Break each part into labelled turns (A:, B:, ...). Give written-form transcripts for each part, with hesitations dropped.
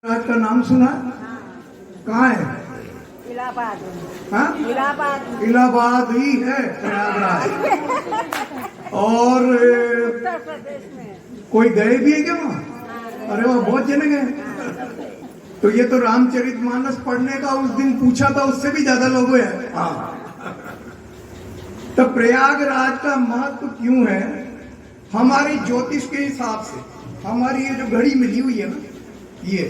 A: राज का नाम सुना? कहाँ है?
B: इलाहाबाद।
A: हाँ,
B: इलाहाबाद
A: इलाहाबाद ही है प्रयागराज। और
B: उत्तर प्रदेश में।
A: कोई गए भी है क्या वहाँ? अरे वाह, बहुत जने गए। तो ये तो रामचरितमानस पढ़ने का उस दिन पूछा था, उससे भी ज्यादा लोग हुए हैं। हाँ, तो प्रयागराज का महत्व क्यों है? हमारी ज्योतिष के हिसाब से हमारी ये जो घड़ी मिली हुई है ना, ये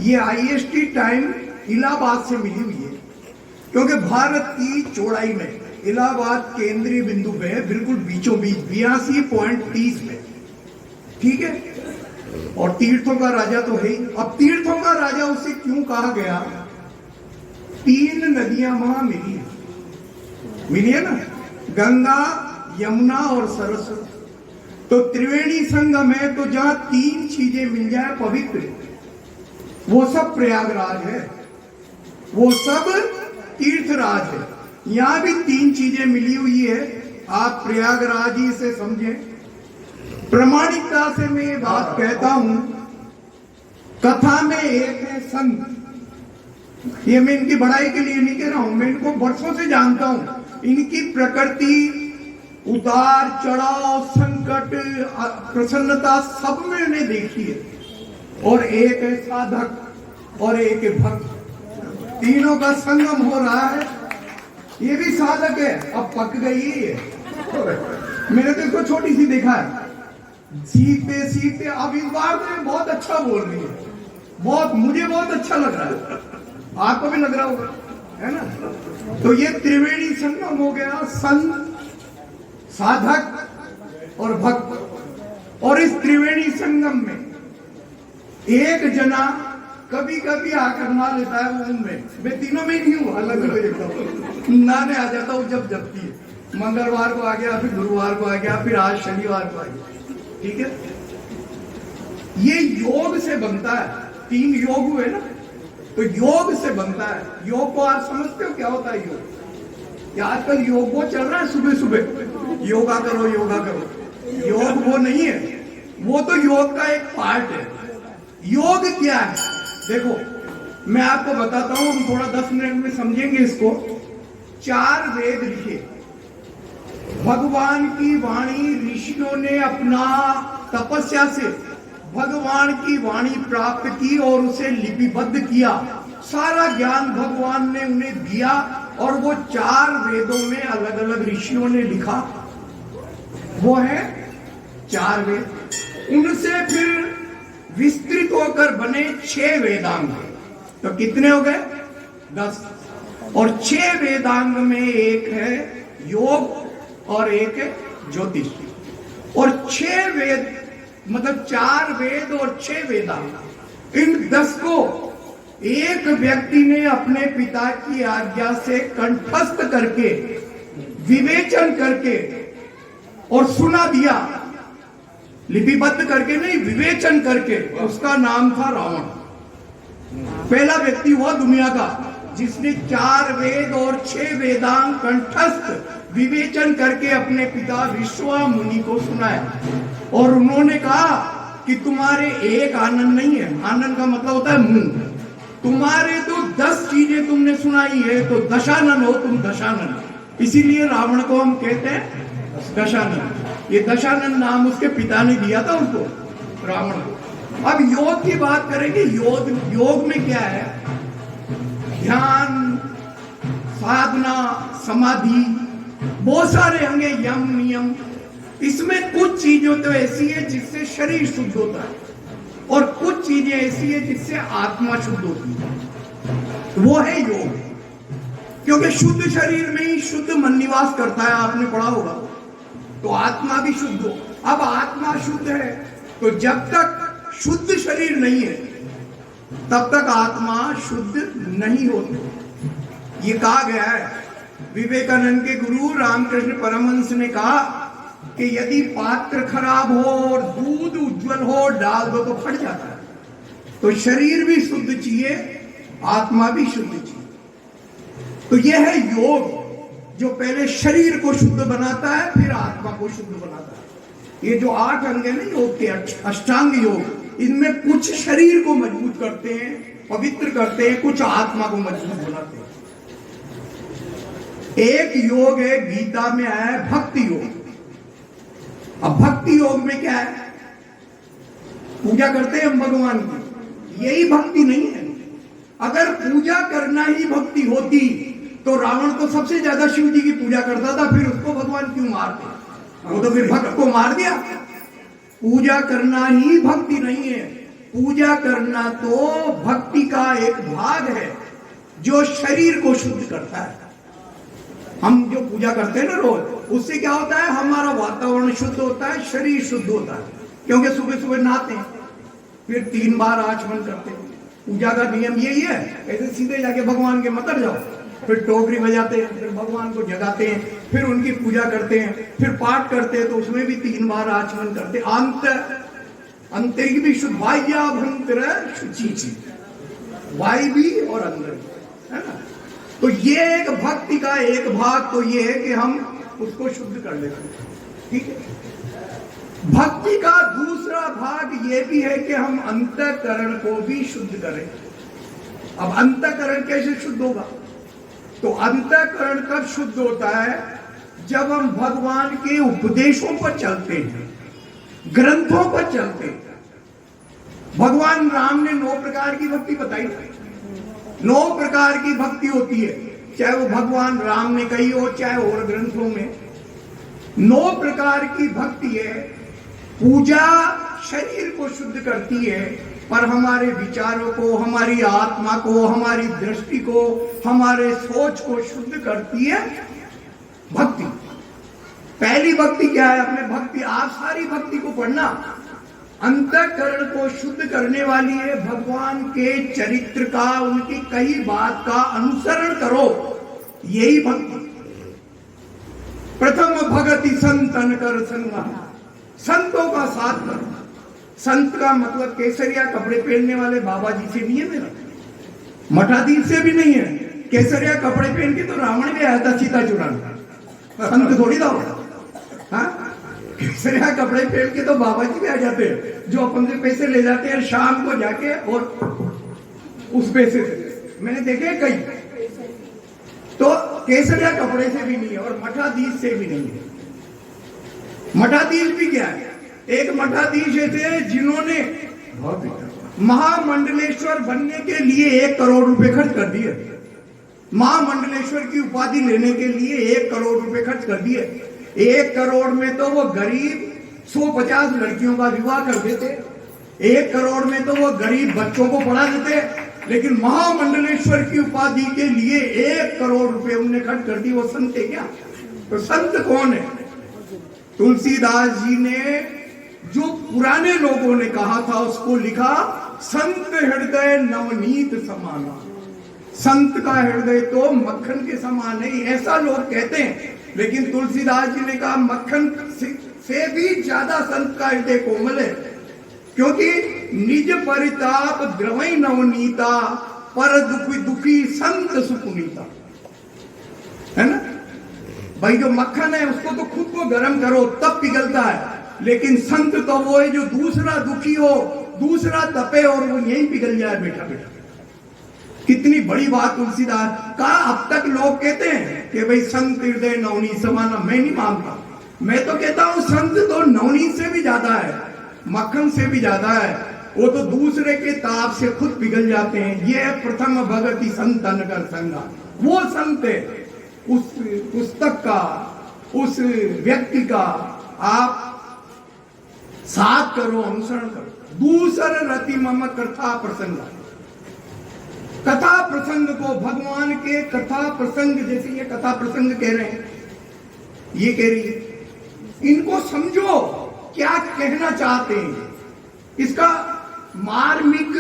A: IST टाइम इलाहाबाद से मिली हुई है, क्योंकि भारत की चौड़ाई में इलाहाबाद केंद्रीय बिंदु पे है, बिल्कुल बीचों बीच 82.30 में। ठीक है, और तीर्थों का राजा तो है ही। अब तीर्थों का राजा उसे क्यों कहा गया? 3 नदियां वहां मिली है ना, गंगा, यमुना और सरस्वती। तो त्रिवेणी संगम है, तो जहां 3 चीजें मिल जाए पवित्र, वो सब प्रयागराज है, वो सब तीर्थराज है। यहां भी 3 चीजें मिली हुई है, आप प्रयागराज ही से समझें। प्रामाणिकता से मैं ये बात कहता हूं, कथा में एक है संत। ये मैं इनकी बड़ाई के लिए नहीं कह रहा हूं, मैं इनको वर्षों से जानता हूं। इनकी प्रकृति, उतार चढ़ाव, संकट, प्रसन्नता सब में मैंने देखी है। और एक है साधक और एक है भक्त, तीनों का संगम हो रहा है। ये भी साधक है, अब पक गई है। मैंने तो इसको छोटी सी देखा है, सीखते सीखते अब इस बार तो बहुत अच्छा बोल रही है, बहुत, मुझे बहुत अच्छा लग रहा है, आपको भी लग रहा होगा, है ना। तो ये त्रिवेणी संगम हो गया, संत, साधक और भक्त। और इस त्रिवेणी संगम में एक जना कभी कभी आकर नहा लेता है वो में। मैं तीनों में ही नहीं हूं, अलग अलग रहता हूं, नहाने आ जाता हूं जब जबती है। मंगलवार को आ गया, फिर गुरुवार को आ गया, फिर आज शनिवार को आ गया। ठीक है, ये योग से बनता है। 3 योग हुए ना, तो योग से बनता है। योग को आप समझते हो क्या होता है योग? आजकल योग वो चल रहा है, सुबह सुबह योगा करो योगा करो। योग वो नहीं है, वो तो योग का एक पार्ट है। योग क्या है? देखो मैं आपको बताता हूं, हम थोड़ा 10 मिनट में समझेंगे इसको। 4 वेद लिखे, भगवान की वाणी ऋषियों ने अपना तपस्या से भगवान की वाणी प्राप्त की और उसे लिपिबद्ध किया। सारा ज्ञान भगवान ने उन्हें दिया और वो 4 वेदों में अलग अलग ऋषियों ने लिखा। वो है 4 वेद। उनसे फिर विस्तृत होकर बने 6 वेदांग। तो कितने हो गए? 10। और 6 वेदांग में एक है योग और एक है ज्योतिष। और 6 वेद मतलब 4 वेद और 6 वेदांग, इन 10 को एक व्यक्ति ने अपने पिता की आज्ञा से कंठस्थ करके, विवेचन करके और सुना दिया। लिपिबद्ध करके नहीं, विवेचन करके। उसका नाम था रावण। पहला व्यक्ति हुआ दुनिया का जिसने 4 वेद और 6 वेदांग कंठस्थ विवेचन करके अपने पिता विश्वा मुनि को सुनाया। और उन्होंने कहा कि तुम्हारे एक आनंद नहीं है, आनंद का मतलब होता है मुंह, तुम्हारे तो 10 चीजें तुमने सुनाई है, तो दशानन हो तुम, दशानन। इसीलिए रावण को हम कहते हैं दशानन। ये दशानन नाम उसके पिता ने दिया था उसको, रावण को। अब योग की बात करेंगे। योग में क्या है? ध्यान, साधना, समाधि, बहुत सारे अंगे, यम, नियम। इसमें कुछ चीजें तो ऐसी है जिससे शरीर शुद्ध होता है और कुछ चीजें ऐसी है जिससे आत्मा शुद्ध होती है। वो है योग, क्योंकि शुद्ध शरीर में ही शुद्ध मन निवास करता है, आपने पढ़ा होगा। तो आत्मा भी शुद्ध हो। अब आत्मा शुद्ध है, तो जब तक शुद्ध शरीर नहीं है तब तक आत्मा शुद्ध नहीं होती। ये कहा गया है, विवेकानंद के गुरु रामकृष्ण परमहंस ने कहा कि यदि पात्र खराब हो और दूध उज्जवल हो, डाल दो तो फट जाता है। तो शरीर भी शुद्ध चाहिए, आत्मा भी शुद्ध चाहिए। तो यह है योग, जो पहले शरीर को शुद्ध बनाता है, फिर आत्मा को शुद्ध बनाता है। ये जो 8 अंग है ना योग के, अष्टांग योग, इनमें कुछ शरीर को मजबूत करते हैं, पवित्र करते हैं, कुछ आत्मा को मजबूत बनाते हैं। एक योग है, गीता में आया है भक्ति योग। अब भक्ति योग में क्या है? पूजा करते हैं हम भगवान की, यही भक्ति नहीं है। अगर पूजा करना ही भक्ति होती तो रावण तो सबसे ज्यादा शिव जी की पूजा करता था, फिर उसको भगवान क्यों मारते? वो तो फिर भक्त को मार दिया। पूजा करना ही भक्ति नहीं है। पूजा करना तो भक्ति का एक भाग है जो शरीर को शुद्ध करता है। हम जो पूजा करते हैं ना रोज, उससे क्या होता है? हमारा वातावरण शुद्ध होता है, शरीर शुद्ध होता है। क्योंकि सुबह सुबह नहाते हैं, फिर 3 बार आचमन करते हैं। पूजा का नियम यही है। ऐसे सीधे जाके भगवान के मतर जाओ, फिर टोकरी बजाते हैं, फिर भगवान को जगाते हैं, फिर उनकी पूजा करते हैं, फिर पाठ करते हैं, तो उसमें भी 3 बार आचमन करते हैं। आंतरिक भी शुद्ध, बाह्याभ्यंतर शुचि, बाह्य भी और अंदर भी, है ना? तो ये एक भक्ति का एक भाग तो ये है कि हम उसको शुद्ध कर लेते हैं, ठीक है। भक्ति का दूसरा भाग ये भी है कि हम अंतःकरण को भी शुद्ध करें। अब अंतःकरण कैसे शुद्ध होगा? तो अंतःकरण कब शुद्ध होता है? जब हम भगवान के उपदेशों पर चलते हैं, ग्रंथों पर चलते हैं। भगवान राम ने 9 प्रकार की भक्ति बताई। 9 प्रकार की भक्ति होती है, चाहे वो भगवान राम ने कही हो, चाहे और ग्रंथों में। 9 प्रकार की भक्ति है। पूजा शरीर को शुद्ध करती है, पर हमारे विचारों को, हमारी आत्मा को, हमारी दृष्टि को, हमारे सोच को शुद्ध करती है भक्ति। पहली भक्ति क्या है? अपने भक्ति, आप सारी भक्ति को पढ़ना। अंतःकरण को शुद्ध करने वाली है भगवान के चरित्र का, उनकी कई बात का अनुसरण करो, यही भक्ति। प्रथम भगति संतन कर संग, संतों का साथ करो। संत का मतलब केसरिया कपड़े पहनने वाले बाबा जी से नहीं है मेरा, मठाधीश से भी नहीं है। केसरिया कपड़े पहन के तो रावण भी आया था सीता चुराने, संत थोड़ी था। हाँ, केसरिया कपड़े पहन के तो बाबा जी भी आ जाते हैं, जो अपन से पैसे ले जाते हैं शाम को जाके, और उस पैसे से मैंने देखे कई। तो केसरिया कपड़े से भी नहीं है, और मठाधीश से भी नहीं है। मठाधीश भी क्या है? एक मठाधीश थे जिन्होंने महामंडलेश्वर बनने के लिए 1 करोड़ रुपए खर्च कर दिए। महामंडलेश्वर की उपाधि लेने के लिए 1 करोड़ रुपए खर्च कर दिए। 1 करोड़ में तो वो गरीब 150 लड़कियों का विवाह कर देते। 1 करोड़ में तो वो गरीब बच्चों को पढ़ा देते। लेकिन महामंडलेश्वर की उपाधि के लिए 1 करोड़ रुपए उन्होंने खर्च कर दी। वो संत है क्या? तो संत कौन है? तुलसीदास जी ने जो पुराने लोगों ने कहा था उसको लिखा, संत हृदय नवनीत समाना। संत का हृदय तो मक्खन के समान है, ऐसा लोग कहते हैं। लेकिन तुलसीदास जी ने कहा मक्खन से भी ज्यादा संत का हृदय कोमल है, क्योंकि निज परिताप द्रवई नवनीता, पर दुखी दुखी संत सुपुनीता, है ना भाई? जो मक्खन है उसको तो खुद को गर्म करो तब पिघलता है, लेकिन संत तो वो है जो दूसरा दुखी हो, दूसरा तपे और वो यही पिघल जाए बैठा बैठा। कितनी बड़ी बात तुलसीदास का। अब तक लोग कहते हैं कि भाई संत हृदय नवनीत समाना, मैं नहीं मानता। मैं तो कहता हूं संत तो नवनीत से भी ज्यादा है, मक्खन से भी ज्यादा है। वो तो दूसरे के ताप से खुद पिघल जाते हैं। ये है प्रथम भगति संतन कर संगा। वो संत है, उस पुस्तक का, उस व्यक्ति का आप साथ करो, अनुसरण करो। दूसर रति मम कथा प्रसंग। कथा प्रसंग को, भगवान के कथा प्रसंग, जैसे ये कथा प्रसंग कह रहे हैं, ये कह रही है, इनको समझो क्या कहना चाहते हैं। इसका मार्मिक,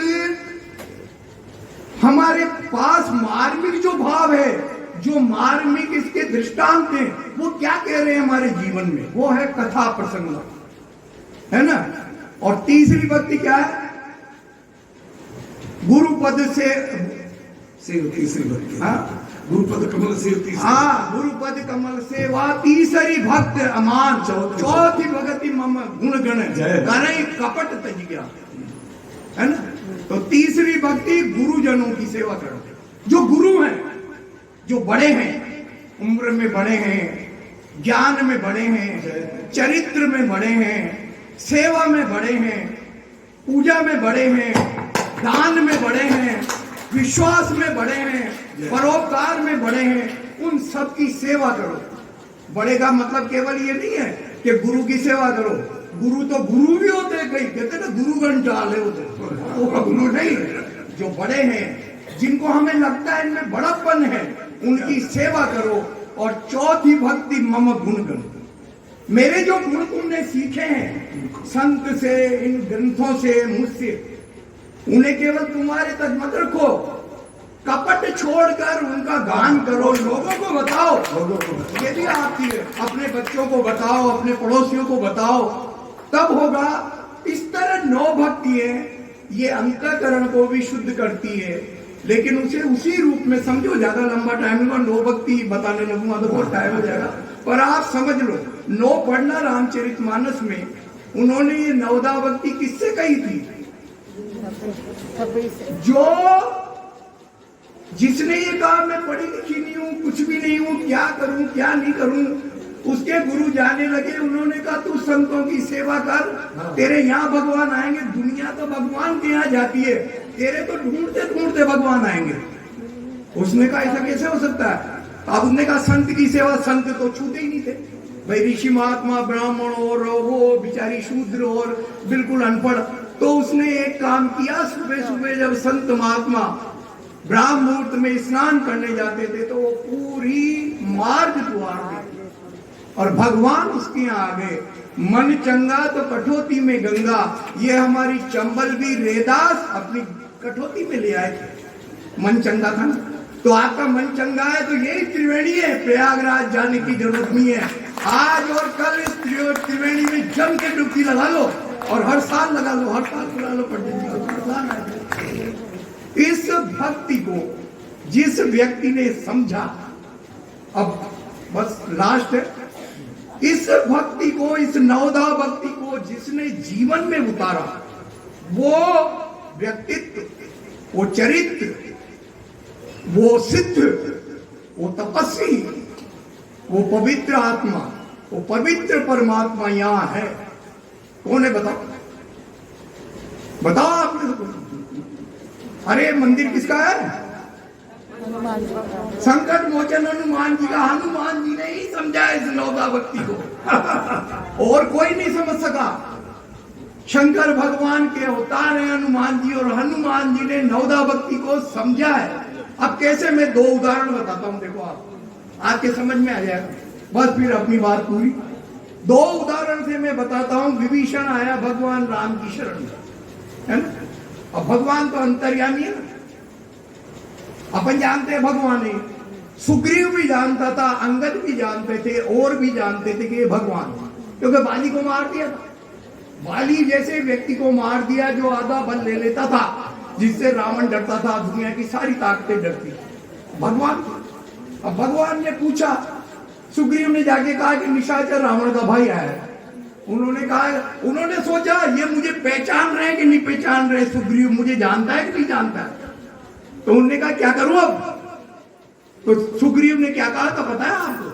A: हमारे पास मार्मिक जो भाव है, जो मार्मिक इसके दृष्टांत हैं, वो क्या कह रहे हैं हमारे जीवन में, वो है कथा प्रसंग, है ना। और तीसरी भक्ति क्या है? गुरुपद से तीसरी भक्ति। हाँ,
C: गुरुपद कमल से तीसरी।
A: हाँ, गुरुपद कमल से वह तीसरी भक्त अमान। चौथी भगति मम गुण गण करई कपट तज गया। है ना। तो तीसरी भक्ति गुरुजनों की सेवा करो। जो गुरु हैं, जो बड़े हैं, उम्र में बड़े हैं, ज्ञान में बड़े हैं, चरित्र में बड़े हैं, सेवा में बड़े हैं, पूजा में बड़े हैं, दान में बड़े हैं, विश्वास में बड़े हैं, परोपकार में बड़े हैं, उन सब की सेवा करो। बड़े का मतलब केवल ये नहीं है कि गुरु की सेवा करो। गुरु तो गुरु भी होते हैं, कई कहते ना गुरुगण डाले होते, वो गुरु नहीं। जो बड़े हैं, जिनको हमें लगता है इनमें बड़प्पन है, उनकी सेवा करो। और चौथी भक्ति मम गुणगण। मेरे जो गुण तुमने सीखे हैं संत से, इन ग्रंथों से, मुझसे, उन्हें केवल तुम्हारे तक मत रखो। कपट छोड़कर उनका गान करो, लोगों को बताओ। ये भी आती है, अपने बच्चों को बताओ, अपने पड़ोसियों को बताओ, तब होगा। इस तरह 9 भक्ति है, ये अंतःकरण को भी शुद्ध करती है, लेकिन उसे उसी रूप में समझो। ज्यादा लंबा टाइम में 9 भक्ति बताने लगूंगा तो बहुत टाइम हो जाएगा, पर आप समझ लो। 9 पढ़ना रामचरितमानस में, उन्होंने ये 9दा भक्ति किससे कही थी? जो जिसने ये कहा मैं पढ़ी लिखी नहीं हूं, कुछ भी नहीं हूं, क्या करूं क्या नहीं करूं, उसके गुरु जाने लगे। उन्होंने कहा तू संतों की सेवा कर, तेरे यहाँ भगवान आएंगे। दुनिया तो भगवान के यहाँ जाती है, तेरे तो ढूंढते ढूंढते भगवान आएंगे। उसने कहा ऐसा कैसे हो सकता है? अब उसने कहा संत की सेवा, संत तो छूते ही नहीं थे भाई। ऋषि महात्मा, ब्राह्मण और वो बेचारी शूद्र और बिल्कुल अनपढ़। तो उसने एक काम किया, सुबह सुबह जब संत महात्मा ब्राह्म मुहूर्त में स्नान करने जाते थे तो वो पूरी मार्ग द्वार देते, और भगवान उसके यहाँ आ गए। मन चंगा तो कठौती में गंगा, ये हमारी चंबल भी रेदास अपनी कठौती में ले आए थे। मन चंगा था ना, तो आपका मन चंगा है तो यही त्रिवेणी है, प्रयागराज जाने की जरूरत नहीं है। आज और कल इस त्रिवेणी में जम के डुबकी लगा लो, और हर साल लगा लो, हर साल लगा लो, पंडित जी। इस भक्ति को जिस व्यक्ति ने समझा, अब बस लास्ट है, इस भक्ति को, इस 9दा भक्ति को जिसने जीवन में उतारा, वो व्यक्तित्व, वो चरित्र, वो सिद्ध, वो तपस्वी, वो पवित्र आत्मा, वो पवित्र परमात्मा यहाँ है। कौन है बताओ? बताओ आपने। अरे मंदिर किसका है? संकट मोचन हनुमान जी का। हनुमान जी ने ही समझा इस 9दा भक्ति को, और कोई नहीं समझ सका। शंकर भगवान के अवतार है हनुमान जी, और हनुमान जी ने 9दा भक्ति को समझा है। अब कैसे? मैं 2 उदाहरण बताता हूं, देखो आप आपके समझ में आ जाएगा, बस फिर अपनी बात पूरी। 2 उदाहरण से मैं बताता हूं। विभीषण आया भगवान राम की शरण में, है ना। अब भगवान तो अंतर्यामी है ना, अपन जानते हैं भगवान है। सुग्रीव भी जानता था, अंगद भी जानते थे, और भी जानते थे कि ये भगवान, क्योंकि बाली को मार दिया था। बाली जैसे व्यक्ति को मार दिया जो आधा बल ले लेता था, जिससे रावण डरता था, दुनिया की सारी ताकतें डरती, भगवान। अब भगवान ने पूछा, सुग्रीव ने जाके कहा कि निशाचर रावण का भाई आया है। उन्होंने कहा, उन्होंने सोचा ये मुझे पहचान रहे हैं कि नहीं पहचान रहे, सुग्रीव मुझे जानता है कि नहीं जानता है। तो उन्होंने कहा क्या करूं अब? तो सुग्रीव ने क्या कहा था पता है आपको?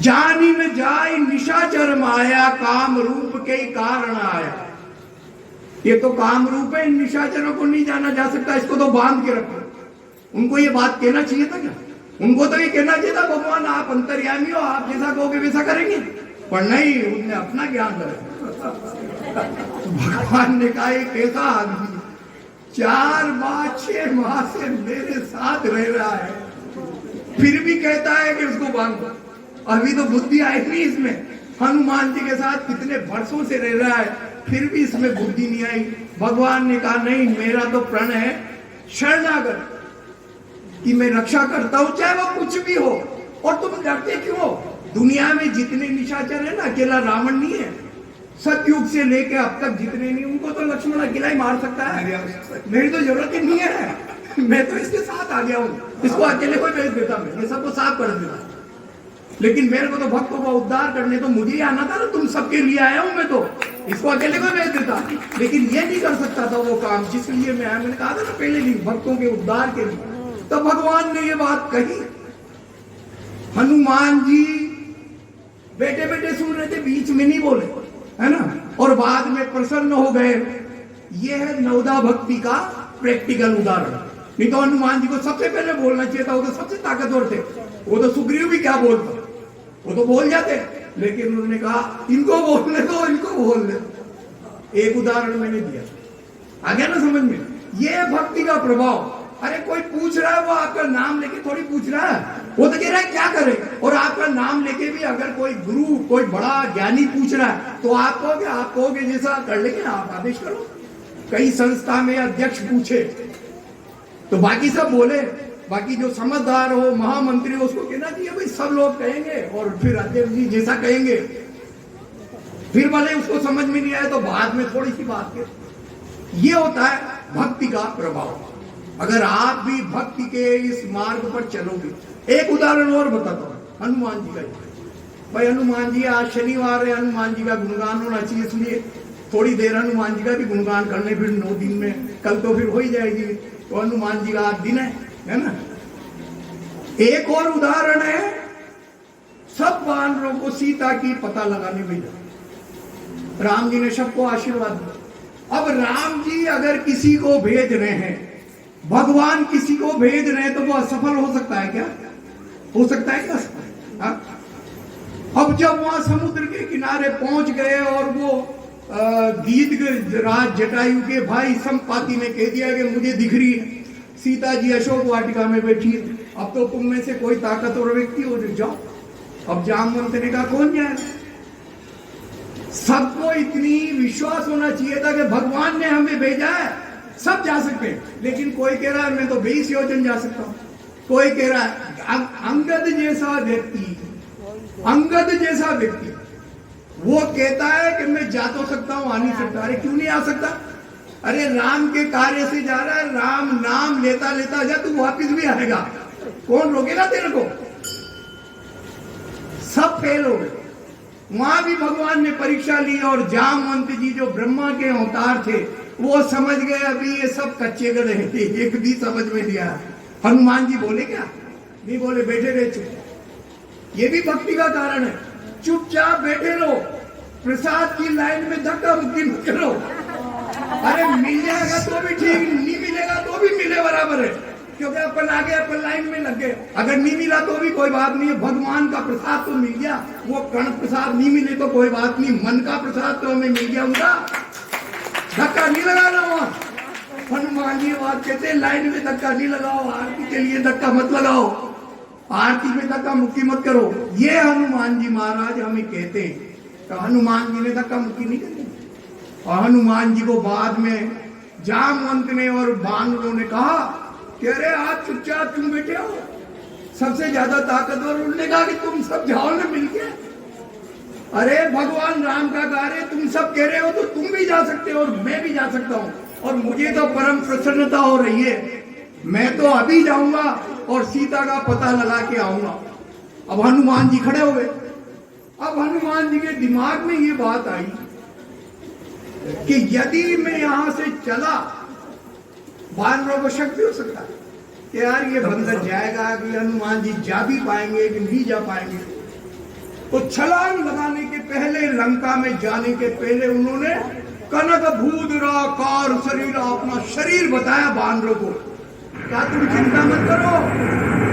A: जानी न जाय निशाचर माया, काम रूप के कारण आया। ये तो काम रूप है, इन निशाचरों को नहीं जाना जा सकता, इसको तो बांध के रखो। उनको ये बात कहना चाहिए था क्या? उनको तो ये कहना चाहिए था भगवान आप अंतर्यामी हो, आप जैसा कहोगे वैसा करेंगे, पर नहीं, उसने अपना ज्ञान रखा। भगवान ने कहा एक ऐसा आदमी 4 माह 6 माह से मेरे साथ रह रहा है, फिर भी कहता है कि उसको बांध दो। अभी तो बुद्धि आई नहीं इसमें। हनुमान जी के साथ कितने वर्षों से रह रहा है, फिर भी इसमें बुद्धि नहीं आई। भगवान ने कहा नहीं, मेरा तो प्रण है शरणागत, कि मैं रक्षा करता हूं चाहे वो कुछ भी हो। और तुम डरते क्यों? दुनिया में जितने निशाचर है ना, अकेला रावण नहीं है। सतयुग से लेके अब तक जितने नहीं, उनको तो लक्ष्मण अकेला ही मार सकता है। मेरी तो जरूरत ही नहीं है, मैं तो इसके साथ आ गया हूँ, इसको अकेले को भेज देता, मैं ये सबको साफ कर देता। लेकिन मेरे को तो भक्तों का उद्धार करने तो मुझे ही आना था ना, तुम सबके लिए आया हूं मैं तो। इसको अकेले को भेज देता, लेकिन ये नहीं कर सकता था वो काम जिसके लिए मैंने कहा था ना पहले भी, भक्तों के उद्धार के लिए। तो भगवान ने ये बात कही। हनुमान जी बैठे बैठे सुन रहे थे, बीच में नहीं बोले, है ना, और बाद में प्रसन्न हो गए। ये है नवदा भक्ति का प्रैक्टिकल उदाहरण। नहीं तो हनुमान जी को सबसे पहले बोलना चाहिए था, वो तो सबसे ताकतवर थे। वो तो सुग्रीव भी क्या बोलता, वो तो बोल जाते, लेकिन उन्होंने कहा इनको बोलने दो, इनको बोलने दो। एक उदाहरण मैंने दिया, आ गया ना समझ में? ये भक्ति का प्रभाव। अरे कोई पूछ रहा है, वो आपका नाम लेके थोड़ी पूछ रहा है, वो तो कह रहा है क्या करे। और आपका नाम लेके भी अगर कोई गुरु, कोई बड़ा ज्ञानी पूछ रहा है तो आप कहोगे जैसा कर लेंगे, आप आदेश करो। कई संस्था में अध्यक्ष पूछे तो बाकी सब बोले, बाकी जो समझदार हो, महामंत्री हो, उसको कहना चाहिए भाई सब लोग कहेंगे, और फिर अध्यक्ष जी जैसा कहेंगे। फिर भले उसको समझ में नहीं आए तो बाद में थोड़ी सी बात के। ये होता है भक्ति का प्रभाव। अगर आप भी भक्ति के इस मार्ग पर चलोगे। एक उदाहरण और बताता हूं, हनुमान जी का। भाई हनुमान जी, आज शनिवार है, हनुमान जी का गुणगान होना चाहिए, इसलिए थोड़ी देर हनुमान जी का भी गुणगान करने, फिर 9 दिन में, कल तो फिर हो ही जाएगी। तो हनुमान जी का आज दिन है ना। एक और उदाहरण है, सब वानरों को सीता की पता लगाने भेजा। राम जी ने सबको आशीर्वाद दिया। अब राम जी अगर किसी को भेज रहे हैं, भगवान किसी को भेज रहे हैं, तो वो असफल हो सकता है क्या? हो सकता है क्या? हाँ? अब जब वहां समुद्र के किनारे पहुंच गए और वो गीत राज जटायु के भाई संपाति ने कह दिया कि मुझे दिख रही है सीता जी अशोक वाटिका में बैठी है, अब तो तुम में से कोई ताकतवर व्यक्ति हो जो जाओ। अब जामवंत ने कहा कौन जाए? सबको इतनी विश्वास होना चाहिए था कि भगवान ने हमें भेजा है, सब जा सकते हैं। लेकिन कोई कह रहा है मैं तो 20 योजन जा सकता हूं, कोई कह रहा है अंगद जैसा व्यक्ति वो कहता है कि मैं जा तो सकता हूं, आ नहीं सकता। अरे क्यों नहीं आ सकता? अरे राम के कार्य से जा रहा है, राम नाम लेता लेता जा, तू वापिस भी आएगा, कौन रोकेगा तेरे को? सब फेल हो गए। वहां भी भगवान ने परीक्षा ली, और जामवंत जी जो ब्रह्मा के अवतार थे वो समझ गए अभी ये सब कच्चे गधे हैं, एक भी समझ में नहीं आया। हनुमान जी बोले क्या? नहीं बोले, बैठे रहे चुप। ये भी भक्ति का कारण है। चुपचाप बैठे रहो, प्रसाद की लाइन में धक्का मुक्की मत करो। अरे मिल जाएगा तो भी ठीक, नहीं मिलेगा तो भी मिले बराबर है, क्योंकि अपन आगे अपन लाइन में लग गए। अगर नहीं मिला तो भी कोई बात नहीं है, भगवान का प्रसाद तो मिल गया। वो कर्ण प्रसाद नहीं मिले तो कोई बात नहीं, मन का प्रसाद तो हमें मिल गया, उनका धक्का नहीं लगाना। वहां हनुमान जी बात कहते लाइन में धक्का नहीं लगाओ, आरती के लिए धक्का मत लगाओ, आरती में धक्का मुक्की मत करो। ये हनुमान जी महाराज हमें कहते हैं। तो हनुमान जी ने धक्का मुक्की नहीं करी। और हनुमान जी को बाद में जामवंत ने और बानरों ने कहा कि अरे आज चुपचाप तुम बैठे हो, सबसे ज्यादा ताकतवर। उन्होंने कहा कि तुम सब जाओ ना मिलके। अरे भगवान राम का कार्य तुम सब कह रहे हो तो तुम भी जा सकते हो और मैं भी जा सकता हूँ, और मुझे तो परम प्रसन्नता हो रही है। मैं तो अभी जाऊंगा और सीता का पता लगा के आऊंगा। अब हनुमान जी खड़े हो गए। अब हनुमान जी के दिमाग में ये बात आई कि यदि मैं यहां से चला, वानरों को शक भी हो सकता है कि यार ये बंदर जाएगा कि हनुमान जी जा भी पाएंगे कि नहीं जा पाएंगे। तो छलांग लगाने के पहले, लंका में जाने के पहले उन्होंने कनक भूधराकार शरीर, अपना शरीर बताया वानरों को। क्या तुम चिंता मत करो,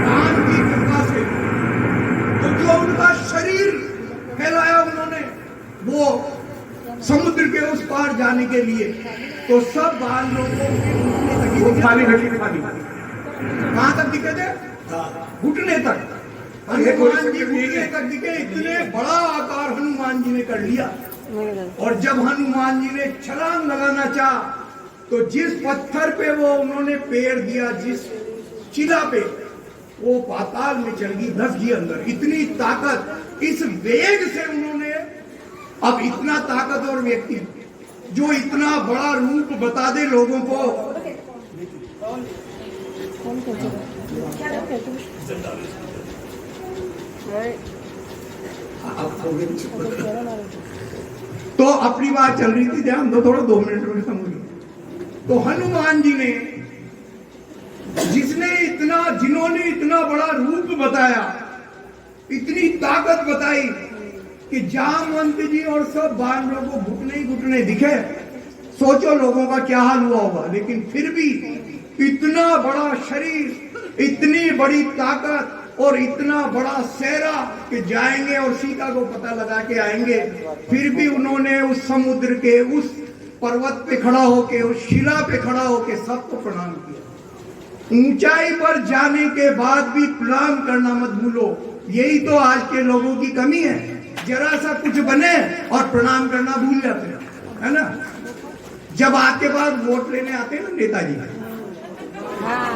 A: राम की कृपा से तो जो उनका शरीर फैलाया उन्होंने वो समुद्र के उस पार जाने के लिए, तो सब वानरों को कहां तक दिखे थे? घुटने तक। हनुमान जी घुटने तक दिखे। इतने बड़ा आकार हनुमान जी ने कर लिया। और जब हनुमान जी ने छलांग लगाना चाहा तो जिस पत्थर पे वो उन्होंने पैर दिया, जिस चिला पे, वो पाताल में चल गई, धस गई अंदर। इतनी ताकत, इस वेग से उन्होंने, अब इतना ताकतवर व्यक्ति जो इतना बड़ा रूप बता दे लोगों को, तो अपनी बात चल रही थी, ध्यान दो थोड़ा, 2 मिनट में समझो। तो हनुमान जी ने जिन्होंने इतना बड़ा रूप बताया, इतनी ताकत बताई कि जामवंत जी और सब बानरों को घुटने ही घुटने दिखे। सोचो लोगों का क्या हाल हुआ होगा। लेकिन फिर भी इतना बड़ा शरीर, इतनी बड़ी ताकत और इतना बड़ा सेहरा कि जाएंगे और सीता को पता लगा के आएंगे। फिर भी उन्होंने उस समुद्र के उस पर्वत पे खड़ा होके, उस शिला पे खड़ा होके सबको प्रणाम किया। ऊंचाई पर जाने के बाद भी प्रणाम करना मत भूलो। यही तो आज के लोगों की कमी है, जरा सा कुछ बने और प्रणाम करना भूल जाते हैं, है ना। जब आपके पास वोट लेने आते हैं ना नेताजी,
B: हाँ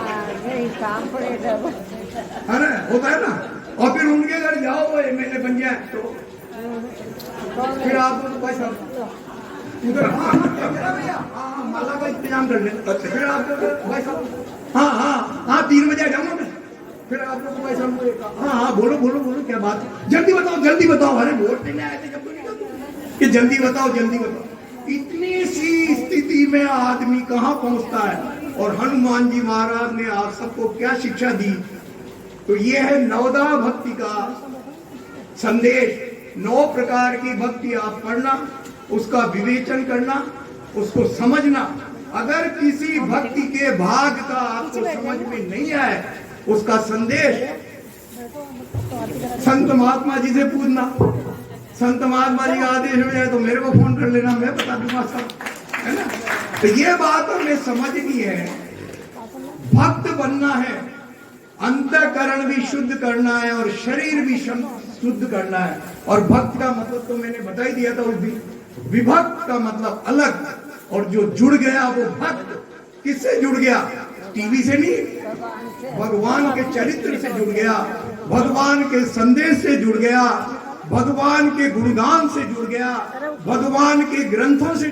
B: यही काम पड़े जब
A: है ना, होता है ना, और फिर उनके घर जाओ वो एमएलए बन जाए तो फिर आप पैसा उधर, हाँ भैया, हाँ माला का इंतजाम कर ले। फिर आप भाई साहब, हाँ 3 बजे आ जाऊंगा मैं। फिर आप लोग भाई साहब, हाँ बोलो बोलो बोलो, क्या बात है, जल्दी बताओ। अरे वोट देने आए थे जब कि जल्दी बताओ। इतनी सी स्थिति में आदमी कहाँ पहुंचता है। और हनुमान जी महाराज ने आप सबको क्या शिक्षा दी। तो ये है नवदा भक्ति का संदेश। 9 प्रकार की भक्ति आप पढ़ना, उसका विवेचन करना, उसको समझना। अगर किसी भक्ति के भाग का आपको समझ में नहीं आए, उसका संदेश संत महात्मा जी से पूछना। संत महात्मा जी का आदेश हो जाए तो मेरे को फोन कर लेना, मैं बता दूंगा सब, है ना। तो ये बात हमें समझनी है। भक्त बनना है, अंतःकरण भी शुद्ध करना है और शरीर भी शुद्ध करना है। और भक्त का मतलब तो मैंने बता ही दिया था उस दिन। विभक्त का मतलब अलग, और जो जुड़ गया वो भक्त। किससे जुड़ गया? टीवी से नहीं, भगवान के चरित्र से जुड़ गया, भगवान के संदेश से जुड़ गया, भगवान के गुणगान से जुड़ गया, भगवान के ग्रंथों से